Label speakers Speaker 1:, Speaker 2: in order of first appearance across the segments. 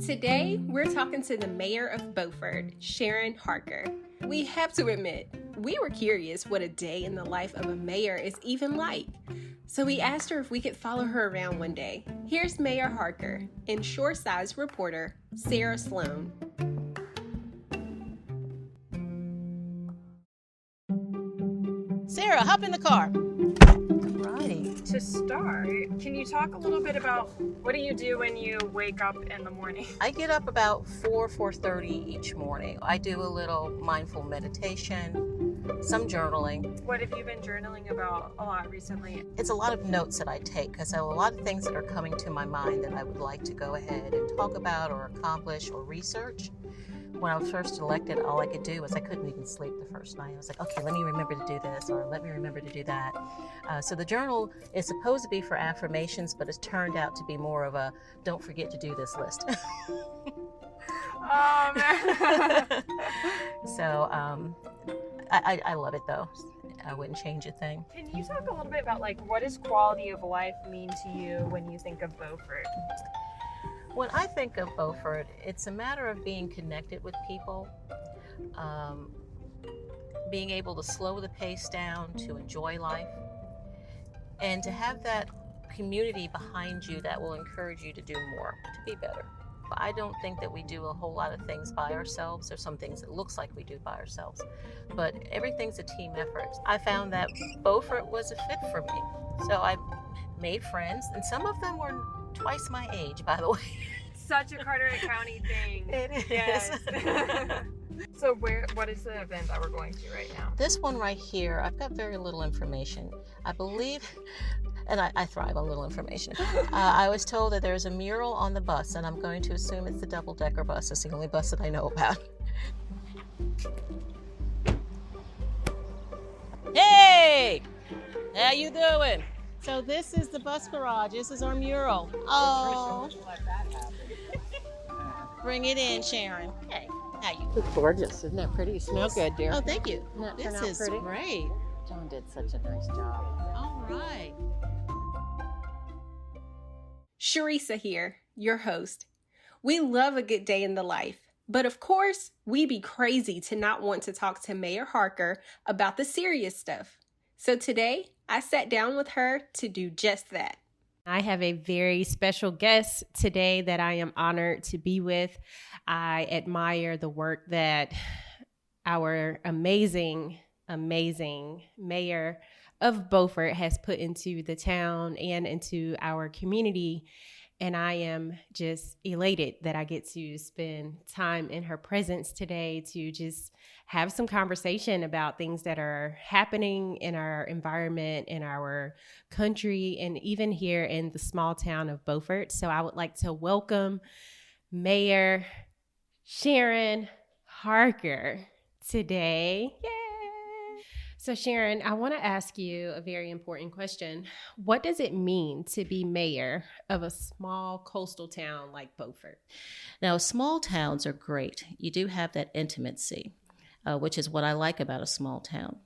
Speaker 1: Today, we're talking to the mayor of Beaufort, Sharon Harker. We have to admit, we were curious what a day in the life of a mayor is even like. So we asked her if we could follow her around one day. Here's Mayor Harker and Shoresides reporter Sarah Sloan.
Speaker 2: Sarah, hop in the car.
Speaker 3: Right. To start, can you talk a little bit about what do you do when you wake up in the morning?
Speaker 2: I get up about 4:30 each morning. I do a little mindful meditation, some journaling.
Speaker 3: What have you been journaling about a lot recently?
Speaker 2: It's a lot of notes that I take because I have a lot of things that are coming to my mind that I would like to go ahead and talk about or accomplish or research. When I was first elected, all I could do was I couldn't even sleep the first night. I was like, okay, let me remember to do this or let me remember to do that. So the journal is supposed to be for affirmations, but it's turned out to be more of a don't forget to do this list.
Speaker 3: Oh, man.
Speaker 2: So I love it though. I wouldn't change a thing.
Speaker 3: Can you talk a little bit about what does quality of life mean to you when you think of Beaufort?
Speaker 2: When I think of Beaufort, it's a matter of being connected with people, being able to slow the pace down, to enjoy life, and to have that community behind you that will encourage you to do more, to be better. I don't think that we do a whole lot of things by ourselves. There's some things that looks like we do by ourselves, but everything's a team effort. I found that Beaufort was a fit for me. So I made friends, and some of them were twice my age, by the way.
Speaker 3: Such a Carteret County thing.
Speaker 2: It is.
Speaker 3: Yes. So what is the event that we're going to right now?
Speaker 2: This one right here, I've got very little information. I believe, and I thrive on little information. I was told that there's a mural on the bus, and I'm going to assume it's the double-decker bus. It's the only bus that I know about. Hey! How you doing? So this is the bus garage. This is our mural. Oh. Bring it in, Sharon. Hey, how you?
Speaker 4: It's gorgeous. Isn't that pretty? You smell good, dear.
Speaker 2: Oh, thank you.
Speaker 4: Doesn't that
Speaker 2: This
Speaker 4: turn out
Speaker 2: is
Speaker 4: pretty?
Speaker 2: great.
Speaker 4: John did such a nice job.
Speaker 2: All right.
Speaker 1: Sheresa here, your host. We love a good day in the life, but of course, we'd be crazy to not want to talk to Mayor Harker about the serious stuff. So today, I sat down with her to do just that. I have a very special guest today that I am honored to be with. I admire the work that our amazing mayor of Beaufort has put into the town and into our community. And I am just elated that I get to spend time in her presence today to just have some conversation about things that are happening in our environment, in our country, and even here in the small town of Beaufort. So I would like to welcome Mayor Sharon Harker today. Yay! So Sharon, I want to ask you a very important question. What does it mean to be mayor of a small coastal town like Beaufort?
Speaker 2: Now, small towns are great. You do have that intimacy, which is what I like about a small town.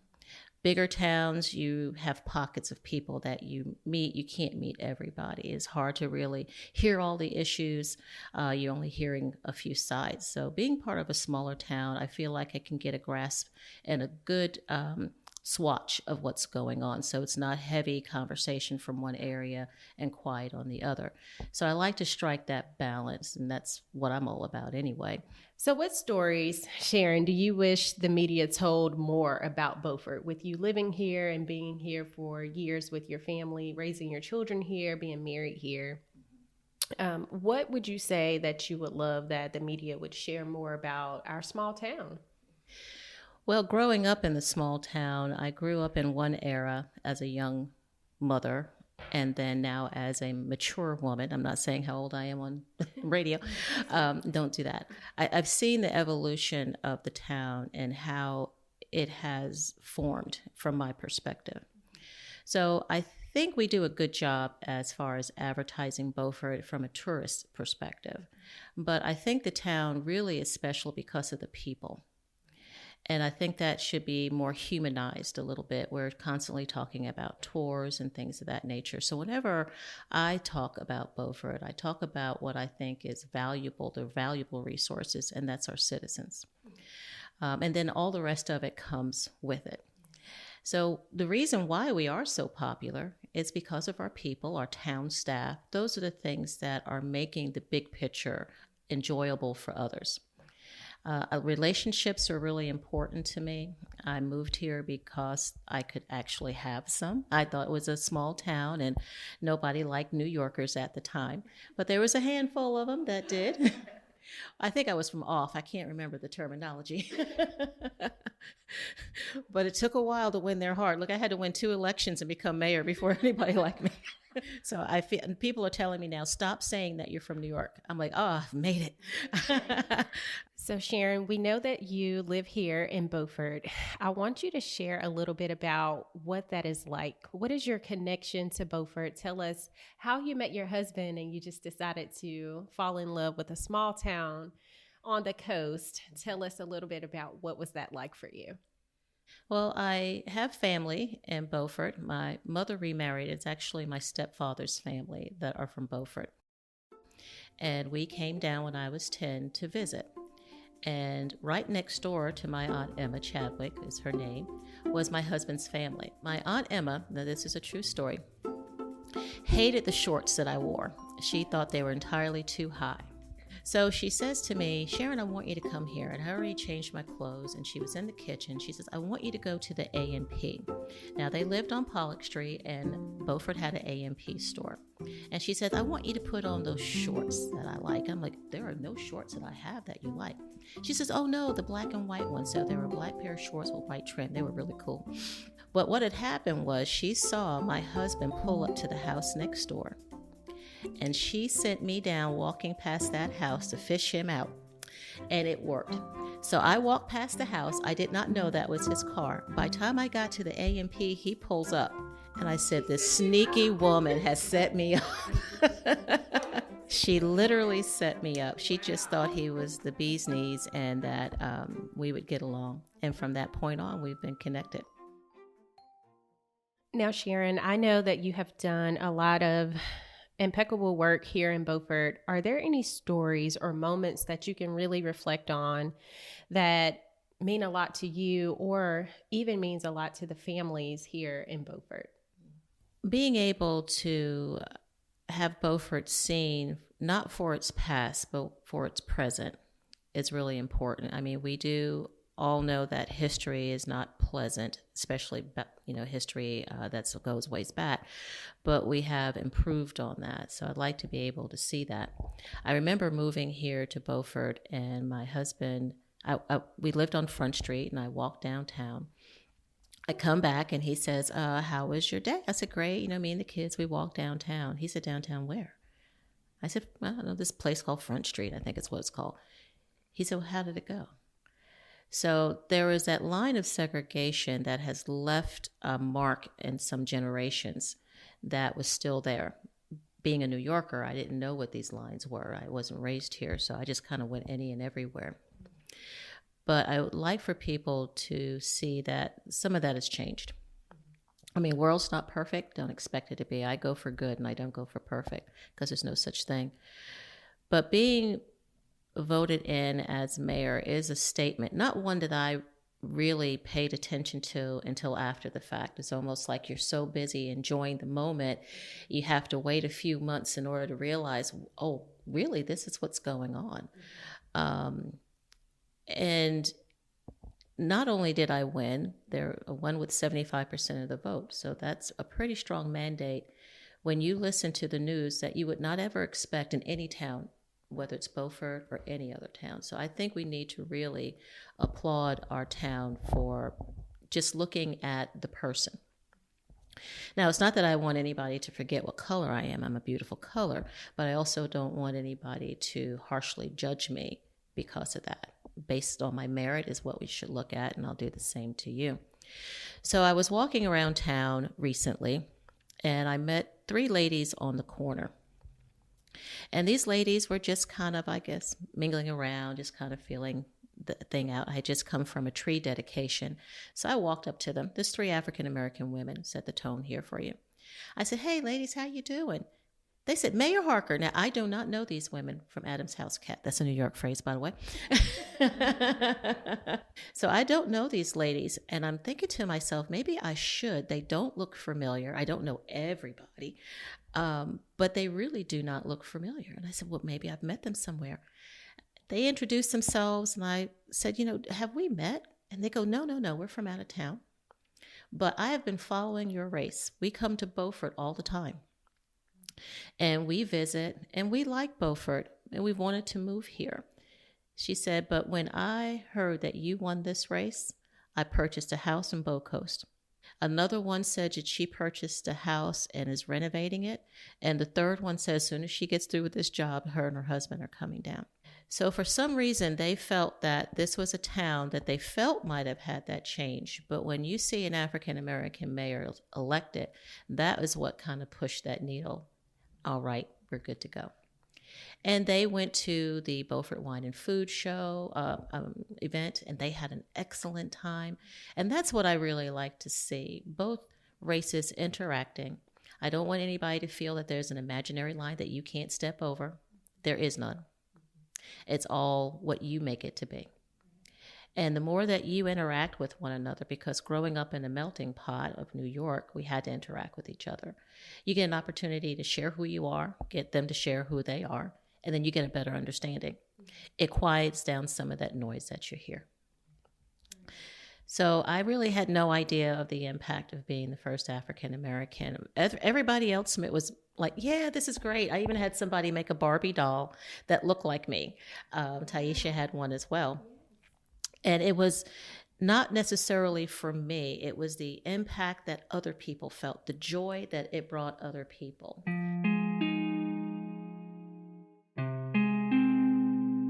Speaker 2: Bigger towns, you have pockets of people that you meet. You can't meet everybody. It's hard to really hear all the issues. You're only hearing a few sides. So being part of a smaller town, I feel like I can get a grasp and a good swatch of what's going on. So it's not heavy conversation from one area and quiet on the other. So I like to strike that balance, and that's what I'm all about anyway.
Speaker 1: So what stories, Sharon, do you wish the media told more about Beaufort, with you living here and being here for years with your family, raising your children here, being married here? What would you say that you would love that the media would share more about our small town?
Speaker 2: Well, growing up in the small town, I grew up in one era as a young mother, and then now as a mature woman. I'm not saying how old I am on radio. Don't do that. I've seen the evolution of the town and how it has formed from my perspective. So I think we do a good job as far as advertising Beaufort from a tourist perspective. But I think the town really is special because of the people. And I think that should be more humanized a little bit. We're constantly talking about tours and things of that nature. So whenever I talk about Beaufort, I talk about what I think is valuable, the valuable resources, and that's our citizens. And then all the rest of it comes with it. So the reason why we are so popular is because of our people, our town staff. Those are the things that are making the big picture enjoyable for others. Relationships are really important to me. I moved here because I could actually have some. I thought it was a small town and nobody liked New Yorkers at the time, but there was a handful of them that did. I think I was from off. I can't remember the terminology. But it took a while to win their heart. Look, I had to win 2 elections and become mayor before anybody liked me. So I feel, and people are telling me now, stop saying that you're from New York. I'm like, oh, I've made it.
Speaker 1: So Sharon, we know that you live here in Beaufort. I want you to share a little bit about what that is like. What is your connection to Beaufort? Tell us how you met your husband and you just decided to fall in love with a small town on the coast. Tell us a little bit about what was that like for you?
Speaker 2: Well, I have family in Beaufort. My mother remarried. It's actually my stepfather's family that are from Beaufort. And we came down when I was 10 to visit. And right next door to my Aunt Emma Chadwick, is her name, was my husband's family. My Aunt Emma, now this is a true story, hated the shorts that I wore. She thought they were entirely too high. So she says to me, Sharon, I want you to come here. And I already changed my clothes, and she was in the kitchen. She says, I want you to go to the A&P. Now, they lived on Pollock Street, and Beaufort had an A&P store. And she says, I want you to put on those shorts that I like. I'm like, there are no shorts that I have that you like. She says, oh, no, the black and white ones. So they were a black pair of shorts with white trim. They were really cool. But what had happened was she saw my husband pull up to the house next door. And she sent me down walking past that house to fish him out. And it worked. So I walked past the house. I did not know that was his car. By the time I got to the A&P, he pulls up. And I said, this sneaky woman has set me up. She literally set me up. She just thought he was the bee's knees and that we would get along. And from that point on, we've been connected.
Speaker 1: Now, Sharon, I know that you have done a lot of impeccable work here in Beaufort. Are there any stories or moments that you can really reflect on that mean a lot to you or even means a lot to the families here in Beaufort?
Speaker 2: Being able to have Beaufort seen not for its past, but for its present is really important. I mean, we do all know that history is not pleasant, especially, history that goes ways back, but we have improved on that. So I'd like to be able to see that. I remember moving here to Beaufort, and my husband, we lived on Front Street, and I walked downtown. I come back, and he says, how was your day? I said, great. Me and the kids, we walked downtown. He said, downtown where? I said, I don't know, this place called Front Street, I think it's what it's called. He said, well, how did it go? So there is that line of segregation that has left a mark in some generations that was still there. Being a New Yorker, I didn't know what these lines were. I wasn't raised here, so I just kind of went any and everywhere. But I would like for people to see that some of that has changed. I mean, world's not perfect. Don't expect it to be. I go for good and I don't go for perfect because there's no such thing. But being voted in as mayor is a statement, not one that I really paid attention to until after the fact. It's almost like you're so busy enjoying the moment, you have to wait a few months in order to realize, oh, really, this is what's going on. And not only did I win, I won with 75% of the vote. So that's a pretty strong mandate when you listen to the news that you would not ever expect in any town, whether it's Beaufort or any other town. So I think we need to really applaud our town for just looking at the person. Now, it's not that I want anybody to forget what color I am. I'm a beautiful color, but I also don't want anybody to harshly judge me because of that. Based on my merit is what we should look at, and I'll do the same to you. So I was walking around town recently, and I met 3 ladies on the corner. And these ladies were just kind of, I guess, mingling around, just kind of feeling the thing out. I had just come from a tree dedication. So I walked up to them. There's 3 African-American women, set the tone here for you. I said, hey, ladies, how you doing? They said, Mayor Harker. Now, I do not know these women from Adam's House Cat. That's a New York phrase, by the way. So I don't know these ladies. And I'm thinking to myself, maybe I should. They don't look familiar. I don't know everybody. But they really do not look familiar. And I said, well, maybe I've met them somewhere. They introduced themselves, and I said, have we met? And they go, no, we're from out of town. But I have been following your race. We come to Beaufort all the time. And we visit, and we like Beaufort, and we wanted to move here. She said, but when I heard that you won this race, I purchased a house in Bow Coast. Another one said that she purchased a house and is renovating it. And the third one says as soon as she gets through with this job, her and her husband are coming down. So for some reason, they felt that this was a town that they felt might have had that change. But when you see an African-American mayor elected, that is what kind of pushed that needle. All right, we're good to go. And they went to the Beaufort Wine and Food Show event, and they had an excellent time. And that's what I really like to see, both races interacting. I don't want anybody to feel that there's an imaginary line that you can't step over. There is none. It's all what you make it to be. And the more that you interact with one another, because growing up in a melting pot of New York, we had to interact with each other. You get an opportunity to share who you are, get them to share who they are, and then you get a better understanding. It quiets down some of that noise that you hear. So I really had no idea of the impact of being the first African American. Everybody else was like, yeah, this is great. I even had somebody make a Barbie doll that looked like me. Taisha had one as well. And it was not necessarily for me. It was the impact that other people felt, the joy that it brought other people.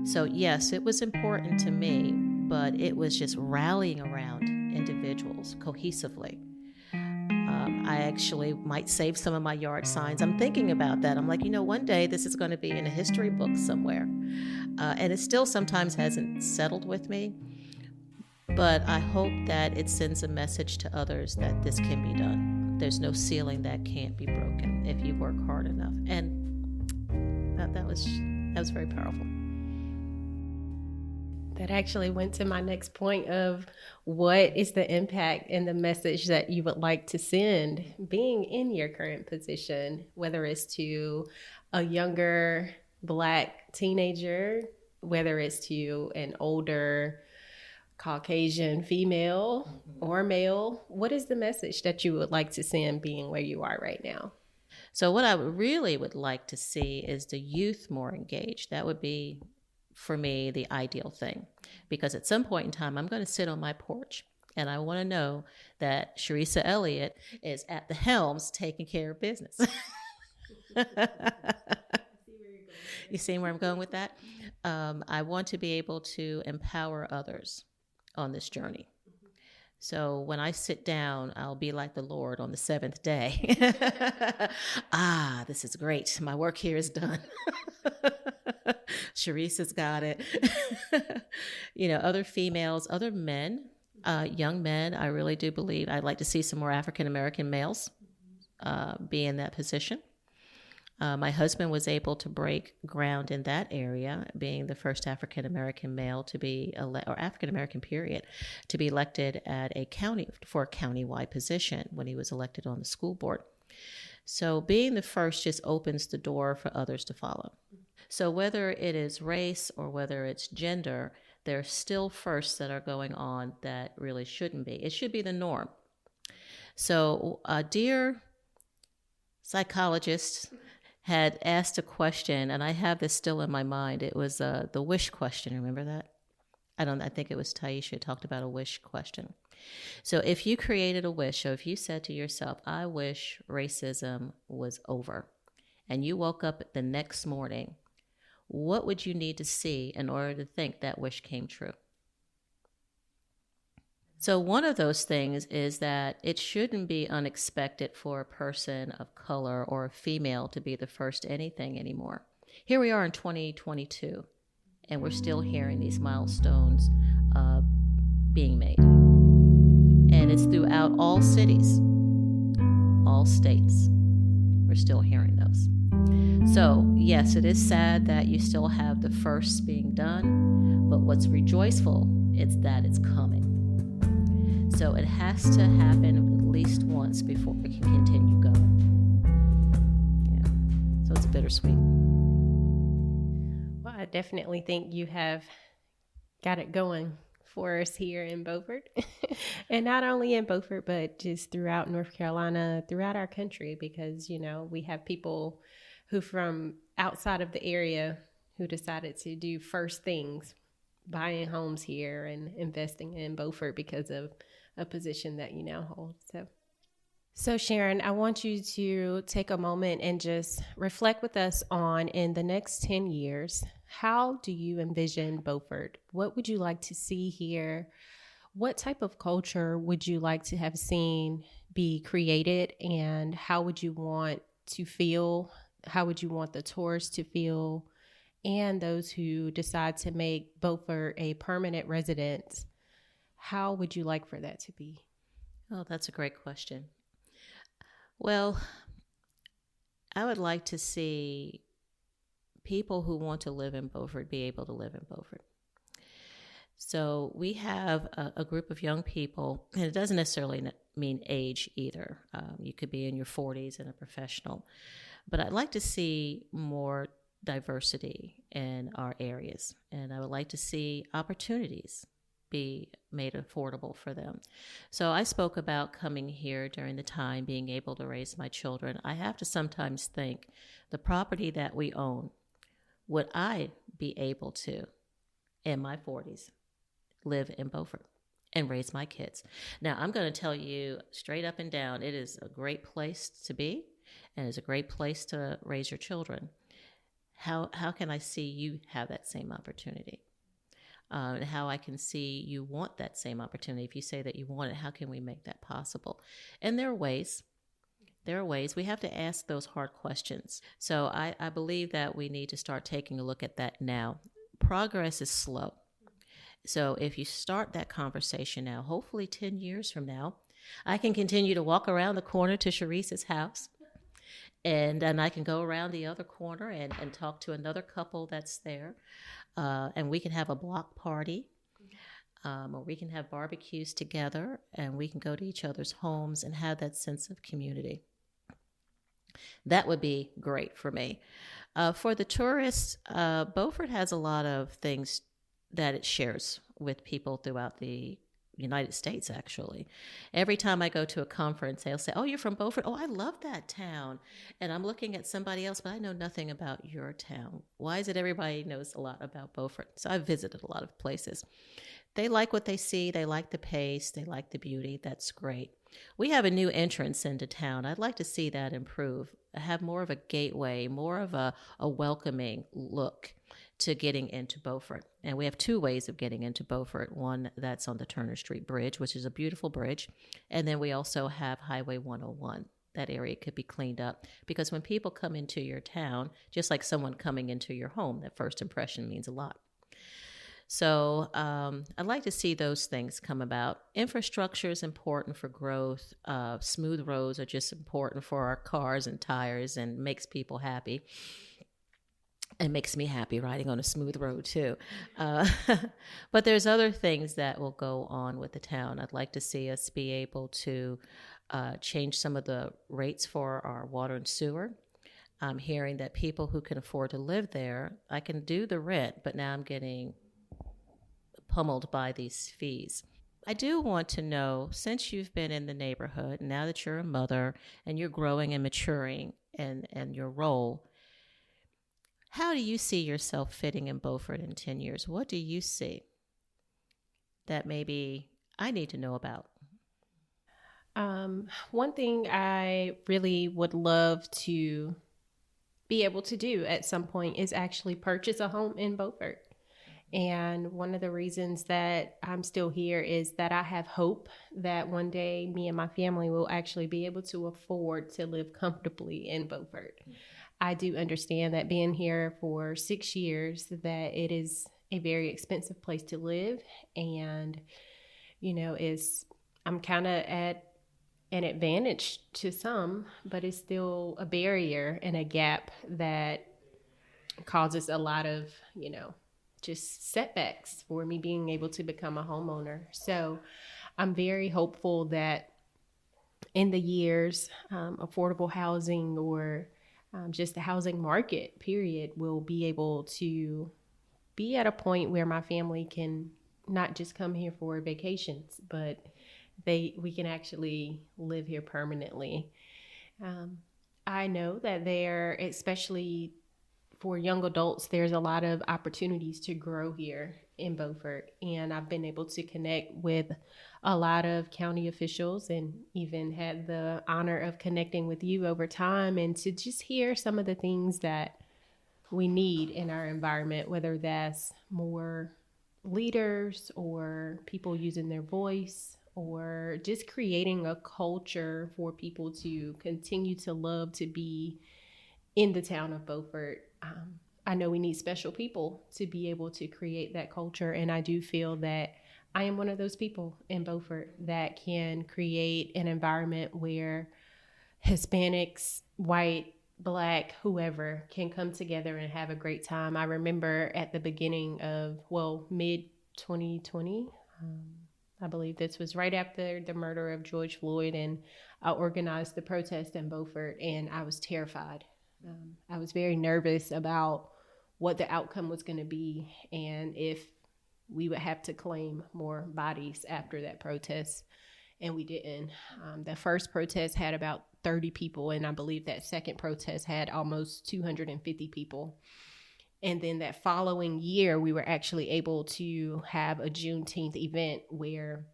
Speaker 2: So yes, it was important to me, but it was just rallying around individuals cohesively. I actually might save some of my yard signs. I'm thinking about that. I'm like, one day this is going to be in a history book somewhere. And it still sometimes hasn't settled with me. But I hope that it sends a message to others that this can be done. There's no ceiling that can't be broken if you work hard enough. And that was very powerful.
Speaker 1: That actually went to my next point of what is the impact and the message that you would like to send being in your current position, whether it's to a younger Black teenager, whether it's to an older Caucasian female or male. What is the message that you would like to send being where you are right now?
Speaker 2: So what I really would like to see is the youth more engaged. That would be, for me, the ideal thing. Because at some point in time, I'm going to sit on my porch and I want to know that Sheresa Elliot is at the helms taking care of business. You see where I'm going with that? I want to be able to empower others on this journey. So when I sit down, I'll be like the Lord on the 7th day. This is great. My work here is done. Sheresa's got it. Other females, other men, young men, I really do believe I'd like to see some more African-American males be in that position. My husband was able to break ground in that area, being the first African-American male to be or African-American period, to be elected at a county for a county-wide position when he was elected on the school board. So being the first just opens the door for others to follow. So whether it is race or whether it's gender, there are still firsts that are going on that really shouldn't be. It should be the norm. So dear psychologist had asked a question, and I have this still in my mind. It was the wish question. Remember that? I think it was Taisha talked about a wish question. So if you created a wish, so if you said to yourself, I wish racism was over, and you woke up the next morning, what would you need to see in order to think that wish came true? So one of those things is that it shouldn't be unexpected for a person of color or a female to be the first anything anymore. Here we are in 2022. And we're still hearing these milestones being made. And it's throughout all cities, all states. We're still hearing those. So, yes, it is sad that you still have the first being done, but what's rejoiceful is that it's coming. So it has to happen at least once before it can continue going. Yeah. So it's bittersweet.
Speaker 1: Well, I definitely think you have got it going for us here in Beaufort. And not only in Beaufort, but just throughout North Carolina, throughout our country, because, you know, we have people who from outside of the area who decided to do first things, buying homes here and investing in Beaufort because of a position that you now hold. So Sharon, I want you to take a moment and just reflect with us on, in the next 10 years, how do you envision Beaufort? What would you like to see here? What type of culture would you like to have seen be created? And how would you want to feel? How would you want the tourists to feel? And those who decide to make Beaufort a permanent residence, how would you like for that to be?
Speaker 2: Oh, that's a great question. Well, I would like to see people who want to live in Beaufort be able to live in Beaufort. So we have a group of young people, and it doesn't necessarily mean age either. You could be in your 40s and a professional. But I'd like to see more diversity in our areas, and I would like to see opportunities be made affordable for them. So I spoke about coming here during the time being able to raise my children. I have to sometimes think, the property that we own, would I be able to, in my 40s, live in Beaufort and raise my kids? Now, I'm going to tell you straight up and down, it is a great place to be, and it's a great place to raise your children. How can I see you have that same opportunity? And how I can see you want that same opportunity. If you say that you want it, how can we make that possible? And there are ways. We have to ask those hard questions. So I believe that we need to start taking a look at that now. Progress is slow. So if you start that conversation now, hopefully 10 years from now, I can continue to walk around the corner to Sheresa's house. And I can go around the other corner and talk to another couple that's there. And we can have a block party, or we can have barbecues together, and we can go to each other's homes and have that sense of community. That would be great for me. For the tourists, Beaufort has a lot of things that it shares with people throughout the United States, actually. Every time I go to a conference, they'll say, "Oh, you're from Beaufort? Oh, I love that town." And I'm looking at somebody else, but I know nothing about your town. Why is it everybody knows a lot about Beaufort? So I've visited a lot of places. They like what they see. They like the pace. They like the beauty. That's great. We have a new entrance into town. I'd like to see that improve. Have more of a gateway, more of a welcoming look to getting into Beaufort. And we have two ways of getting into Beaufort. One that's on the Turner Street Bridge, which is a beautiful bridge. And then we also have Highway 101. That area could be cleaned up, because when people come into your town, just like someone coming into your home, that first impression means a lot. So I'd like to see those things come about. Infrastructure is important for growth. Smooth roads are just important for our cars and tires, and makes people happy. It makes me happy riding on a smooth road too. But there's other things that will go on with the town. I'd like to see us be able to change some of the rates for our water and sewer. I'm hearing that people who can afford to live there, I can do the rent, but now I'm getting pummeled by these fees. I do want to know, since you've been in the neighborhood, now that you're a mother and you're growing and maturing and your role, how do you see yourself fitting in Beaufort in 10 years? What do you see that maybe I need to know about?
Speaker 1: One thing I really would love to be able to do at some point is actually purchase a home in Beaufort. And one of the reasons that I'm still here is that I have hope that one day me and my family will actually be able to afford to live comfortably in Beaufort. I do understand that being here for 6 years, that it is a very expensive place to live. And, I'm kind of at an advantage to some, but it's still a barrier and a gap that causes a lot of, just setbacks for me being able to become a homeowner. So I'm very hopeful that in the years, affordable housing or just the housing market, period, will be able to be at a point where my family can not just come here for vacations, but we can actually live here permanently. I know that there, especially for young adults, there's a lot of opportunities to grow here in Beaufort. And I've been able to connect with a lot of county officials and even had the honor of connecting with you over time, and to just hear some of the things that we need in our environment, whether that's more leaders or people using their voice, or just creating a culture for people to continue to love to be in the town of Beaufort. I know we need special people to be able to create that culture, and I do feel that I am one of those people in Beaufort that can create an environment where Hispanics, white, Black, whoever can come together and have a great time. I remember at the beginning of, mid 2020, I believe this was right after the murder of George Floyd, and I organized the protest in Beaufort, and I was terrified. I was very nervous about what the outcome was going to be and if we would have to claim more bodies after that protest, and we didn't. The first protest had about 30 people, and I believe that second protest had almost 250 people. And then that following year, we were actually able to have a Juneteenth event where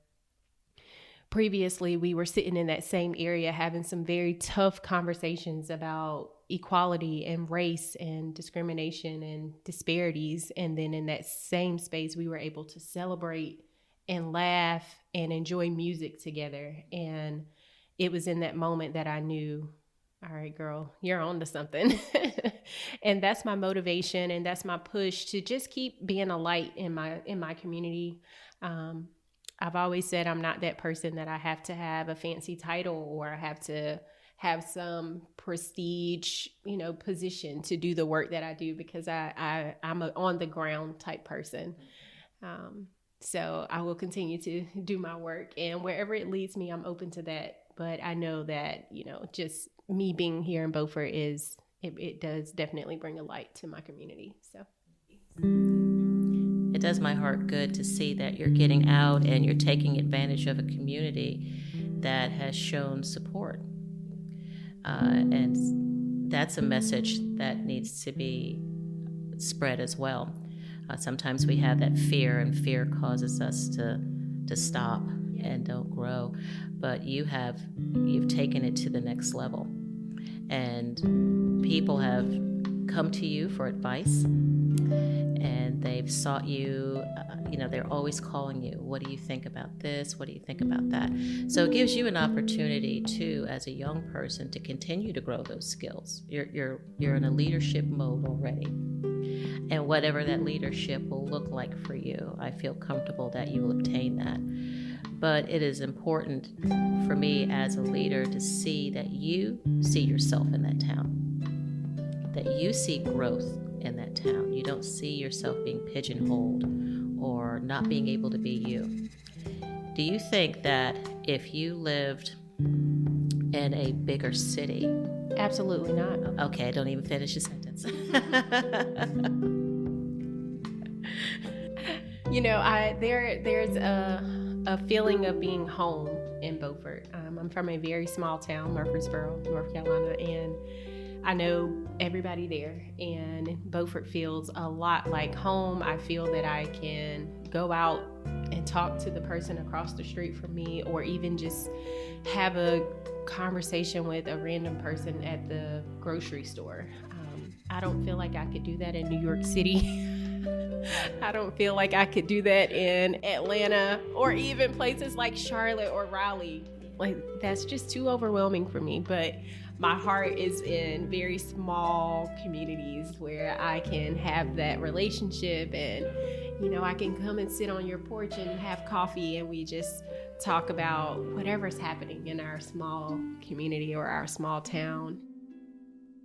Speaker 1: previously we were sitting in that same area having some very tough conversations about equality and race and discrimination and disparities. And then in that same space, we were able to celebrate and laugh and enjoy music together. And it was in that moment that I knew, all right, girl, you're on to something. And that's my motivation, and that's my push to just keep being a light in my community. I've always said I'm not that person that I have to have a fancy title or I have to have some prestige, position to do the work that I do, because I'm an on the ground type person. So I will continue to do my work, and wherever it leads me, I'm open to that. But I know that, just me being here in Beaufort it does definitely bring a light to my community. So
Speaker 2: it does my heart good to see that you're getting out and you're taking advantage of a community that has shown support. And that's a message that needs to be spread as well. Sometimes we have that fear, and fear causes us to stop and don't grow. But you've taken it to the next level. And people have come to you for advice, and they've sought you, they're always calling you. What do you think about this? What do you think about that? So it gives you an opportunity too, as a young person, to continue to grow those skills. You're in a leadership mode already. And whatever that leadership will look like for you, I feel comfortable that you will obtain that. But it is important for me as a leader to see that you see yourself in that town, that you see growth in that town. You don't see yourself being pigeonholed or not being able to be you. Do you think that if you lived in a bigger city?
Speaker 1: Absolutely not.
Speaker 2: Okay, don't even finish the sentence.
Speaker 1: There's a feeling of being home in Beaufort. I'm from a very small town, Murfreesboro, North Carolina, and I know everybody there, and Beaufort feels a lot like home. I feel that I can go out and talk to the person across the street from me, or even just have a conversation with a random person at the grocery store. I don't feel like I could do that in New York City. I don't feel like I could do that in Atlanta, or even places like Charlotte or Raleigh. Like, that's just too overwhelming for me. But my heart is in very small communities where I can have that relationship and, I can come and sit on your porch and have coffee, and we just talk about whatever's happening in our small community or our small town.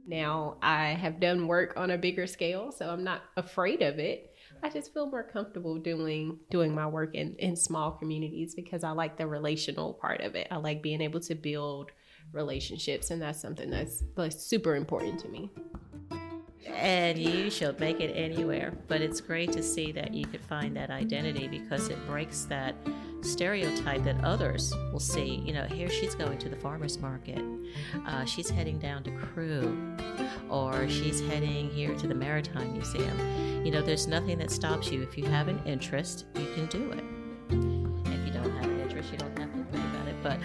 Speaker 1: Now, I have done work on a bigger scale, so I'm not afraid of it. I just feel more comfortable doing my work in small communities because I like the relational part of it. I like being able to build relationships, and that's something that's super important to me.
Speaker 2: And you shall make it anywhere. But it's great to see that you could find that identity because it breaks that stereotype that others will see. Here she's going to the farmer's market. She's heading down to Crew, or she's heading here to the Maritime Museum. There's nothing that stops you. If you have an interest, you can do it. If you don't have an interest, you don't have to worry about it. But